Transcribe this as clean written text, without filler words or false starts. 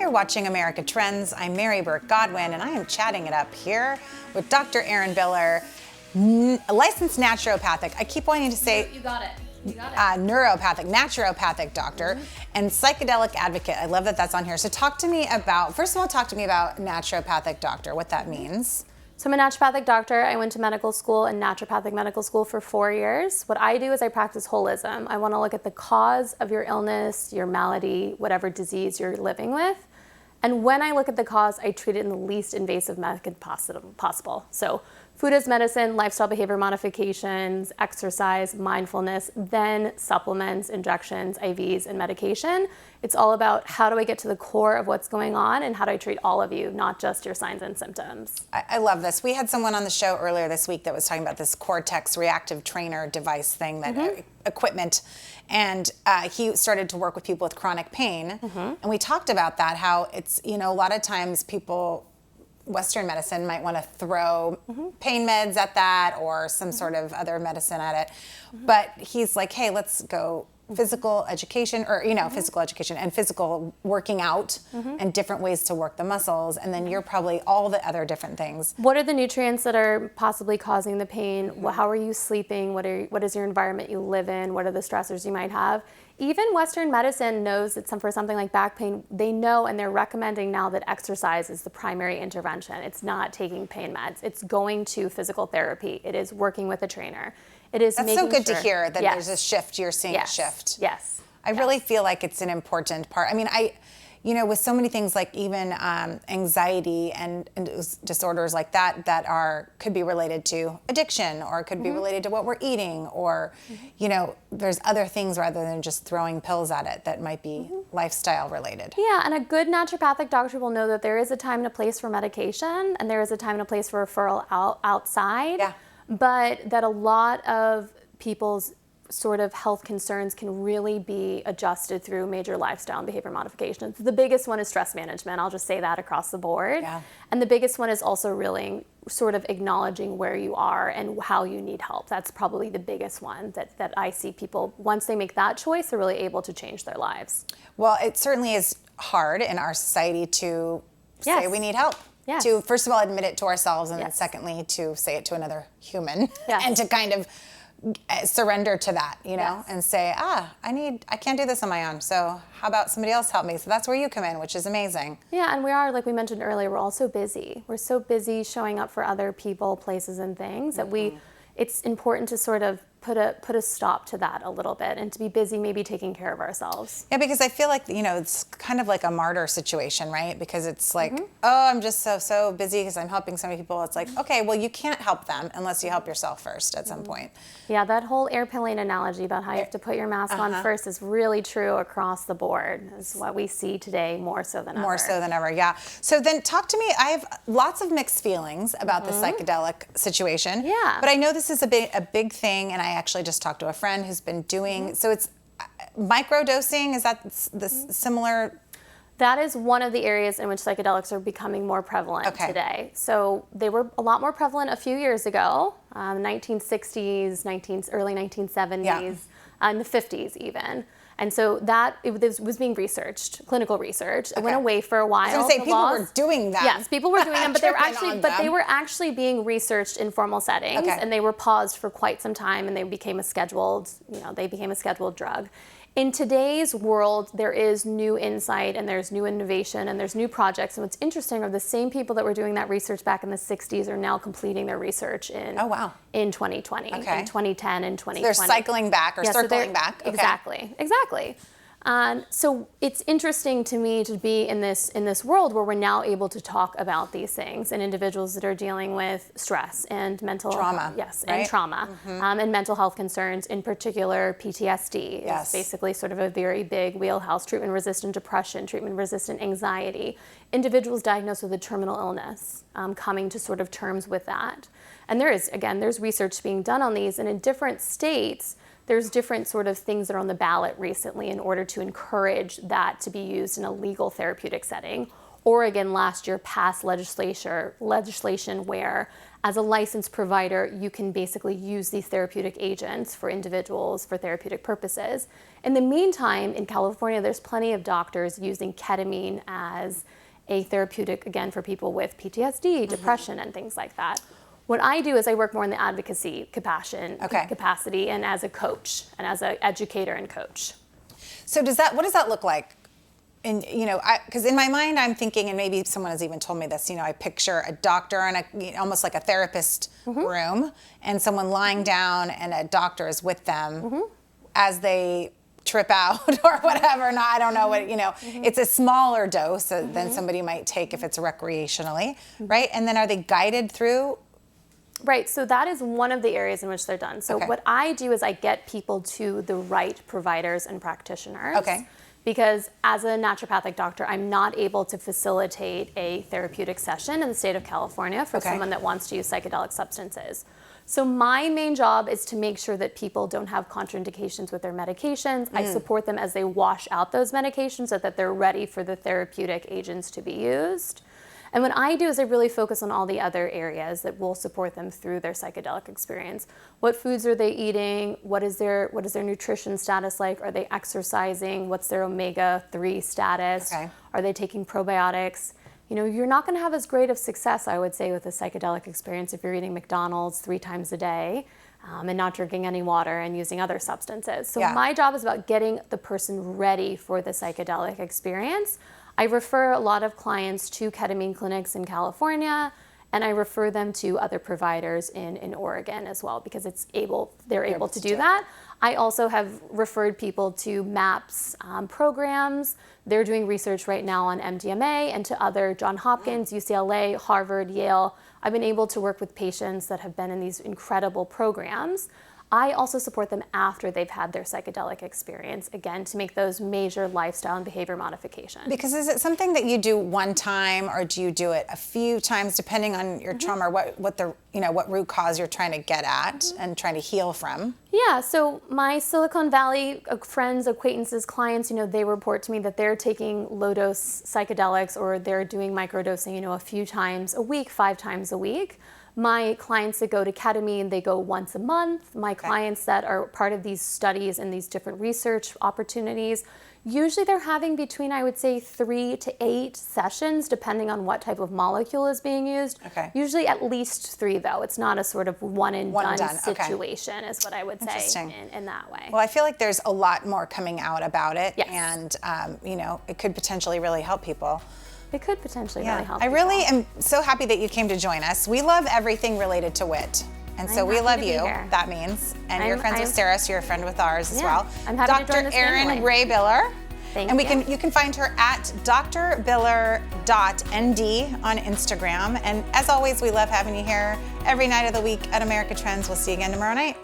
You're watching America Trends. I'm Mary Burt-Godwin, and I am chatting it up here with Dr. Erin Rhae, licensed naturopathic. I keep wanting to say... You got it. Naturopathic doctor, and psychedelic advocate. I love that that's on here. So talk to me about, first of all, naturopathic doctor, what that means. So I'm a naturopathic doctor. I went to medical school and naturopathic medical school for 4 years. What I do is I practice holism. I want to look at the cause of your illness, your malady, whatever disease you're living with. And when I look at the cause, I treat it in the least invasive method possible. So food as medicine, lifestyle behavior modifications, exercise, mindfulness, then supplements, injections, IVs, and medication. It's all about how do I get to the core of what's going on and how do I treat all of you, not just your signs and symptoms. I love this. We had someone on the show earlier this week that was talking about this Cortex reactive trainer device thing, that equipment, and he started to work with people with chronic pain. And we talked about that, how it's, a lot of times Western medicine might want to throw pain meds at that or some sort of other medicine at it. But he's like, hey, let's go physical education, or, physical education and physical working out and different ways to work the muscles. And then you're probably all the other different things. What are the nutrients that are possibly causing the pain? How are you sleeping? What is your environment you live in? What are the stressors you might have? Even Western medicine knows that for something like back pain, they know and they're recommending now that exercise is the primary intervention. It's not taking pain meds. It's going to physical therapy. It is working with a trainer. It is That's so good to hear that there's a shift. You're seeing a shift. Yes. I really feel like it's an important part. I mean, with so many things like even anxiety and disorders like that could be related to addiction, or could be related to what we're eating, or there's other things rather than just throwing pills at it that might be lifestyle related. Yeah, and a good naturopathic doctor will know that there is a time and a place for medication, and there is a time and a place for referral outside. Yeah. But that a lot of people's sort of health concerns can really be adjusted through major lifestyle and behavior modifications. The biggest one is stress management. I'll just say that across the board. Yeah. And the biggest one is also really sort of acknowledging where you are and how you need help. That's probably the biggest one that I see people, once they make that choice, they're really able to change their lives. Well, it certainly is hard in our society to say we need help. Yes. To, first of all, admit it to ourselves, and then secondly, to say it to another human, and to kind of surrender to that, and say, I can't do this on my own, so how about somebody else help me? So that's where you come in, which is amazing. Yeah, and we are, like we mentioned earlier, we're all so busy. We're so busy showing up for other people, places, and things that it's important to sort of put a stop to that a little bit, and to be busy maybe taking care of ourselves. Yeah, because I feel like, it's kind of like a martyr situation, right? Because it's like, I'm just so busy because I'm helping so many people. It's like, okay, well, you can't help them unless you help yourself first at some point. Yeah, that whole airplane analogy about how you have to put your mask on first is really true across the board. It's what we see today more so than ever. More so than ever, yeah. So then talk to me. I have lots of mixed feelings about the psychedelic situation. Yeah. But I know this is a big thing, and I actually just talked to a friend who's been doing, so it's microdosing, is that the similar? That is one of the areas in which psychedelics are becoming more prevalent today. So they were a lot more prevalent a few years ago, 1960s, early 1970s, in the 50s even. And so it was being researched, clinical research. It went away for a while. I was going to say, people were doing that. Yes, people were doing them, but they were actually being researched in formal settings, and they were paused for quite some time, and they became a scheduled drug. In today's world, there is new insight, and there's new innovation, and there's new projects. And what's interesting are the same people that were doing that research back in the 60s are now completing their research in 2020, in 2010 and 2020. So they're cycling back or circling back. Exactly. So it's interesting to me to be in this world where we're now able to talk about these things, and individuals that are dealing with stress and mental trauma. Yes, right? And trauma, and mental health concerns, in particular PTSD. Is basically sort of a very big wheelhouse. Treatment-resistant depression, treatment-resistant anxiety. Individuals diagnosed with a terminal illness, coming to sort of terms with that. And there's research being done on these, and in different states, there's different sort of things that are on the ballot recently in order to encourage that to be used in a legal therapeutic setting, Oregon last year passed legislation where, as a licensed provider, you can basically use these therapeutic agents for individuals for therapeutic purposes. In the meantime, in California, there's plenty of doctors using ketamine as a therapeutic, again, for people with PTSD, depression, and things like that. What I do is I work more in the advocacy capacity and as a coach and as an educator and coach. So what does that look like? And, because in my mind, I'm thinking, and maybe someone has even told me this, I picture a doctor in almost like a therapist room, and someone lying down, and a doctor is with them as they trip out or whatever. No, I don't know what, it's a smaller dose than somebody might take if it's recreationally, right? And then are they guided through? Right, so that is one of the areas in which they're done. So what I do is I get people to the right providers and practitioners. Okay. Because as a naturopathic doctor, I'm not able to facilitate a therapeutic session in the state of California for someone that wants to use psychedelic substances. So my main job is to make sure that people don't have contraindications with their medications. I support them as they wash out those medications so that they're ready for the therapeutic agents to be used. And what I do is I really focus on all the other areas that will support them through their psychedelic experience. What foods are they eating? What is their nutrition status like? Are they exercising? What's their omega-3 status? Are they taking probiotics? You're not going to have as great of success, I would say, with a psychedelic experience if you're eating McDonald's 3 times a day and not drinking any water and using other substances. So my job is about getting the person ready for the psychedelic experience. I refer a lot of clients to ketamine clinics in California, and I refer them to other providers in Oregon as well, because they're able to do that. I also have referred people to MAPS programs. They're doing research right now on MDMA, and to other Johns Hopkins, UCLA, Harvard, Yale. I've been able to work with patients that have been in these incredible programs. I also support them after they've had their psychedelic experience, again, to make those major lifestyle and behavior modifications. Because is it something that you do one time, or do you do it a few times, depending on your trauma, or what root cause you're trying to get at and trying to heal from? Yeah, so my Silicon Valley friends, acquaintances, clients, they report to me that they're taking low-dose psychedelics, or they're doing microdosing, a few times a week, 5 times a week. My clients that go to ketamine, they go once a month. My clients that are part of these studies and these different research opportunities, usually they're having between, I would say, 3 to 8 sessions, depending on what type of molecule is being used. Usually at least 3, though. It's not a sort of one and done situation, is what I would say in that way. Well, I feel like there's a lot more coming out about it, and it could potentially really help people. It could potentially really help. I really am so happy that you came to join us. We love everything related to WIT. And so we love you, that means. And you're friends with Sarah, so you're a friend with ours as well. I'm happy to join Dr. this Erin family. Rhae Biller. Thank and you. you can find her at drbiller.nd on Instagram. And as always, we love having you here every night of the week at America Trends. We'll see you again tomorrow night.